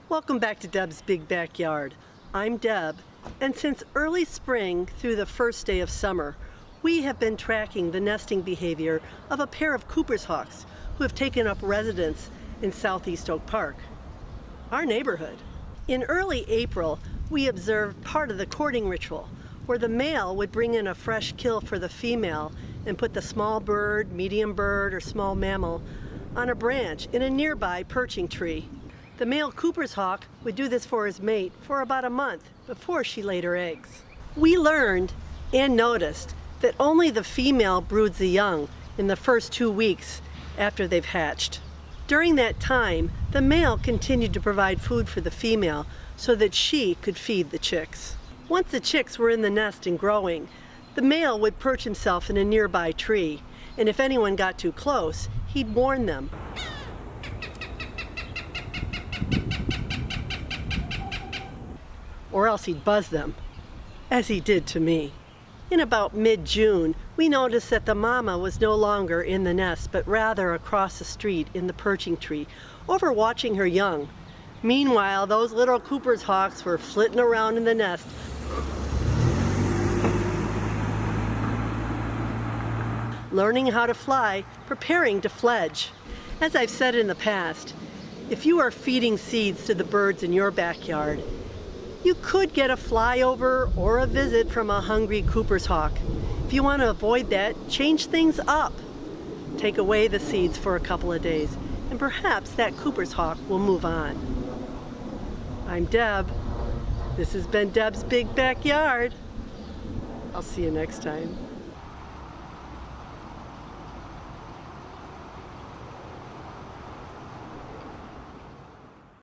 Welcome back to Deb's Big Backyard. I'm Deb, and since early spring through the first day of summer, we have been tracking the nesting behavior of a pair of Cooper's hawks who have taken up residence in Southeast Oak Park, our neighborhood. In early April, we observed part of the courting ritual, where the male would bring in a fresh kill for the female and put the small bird, medium bird, or small mammal on a branch in a nearby perching tree. The male Cooper's hawk would do this for his mate for about a month before she laid her eggs. We learned and noticed that only the female broods the young in the first 2 weeks after they've hatched. During that time, the male continued to provide food for the female so that she could feed the chicks. Once the chicks were in the nest and growing, the male would perch himself in a nearby tree, and if anyone got too close, he'd warn them. Or else he'd buzz them, as he did to me. In about mid-June, we noticed that the mama was no longer in the nest, but rather across the street in the perching tree, overwatching her young. Meanwhile, those little Cooper's hawks were flitting around in the nest, learning how to fly, preparing to fledge. As I've said in the past, if you are feeding seeds to the birds in your backyard, you could get a flyover or a visit from a hungry Cooper's hawk. If you want to avoid that, change things up. Take away the seeds for a couple of days, and perhaps that Cooper's hawk will move on. I'm Deb. This has been Deb's Big Backyard. I'll see you next time.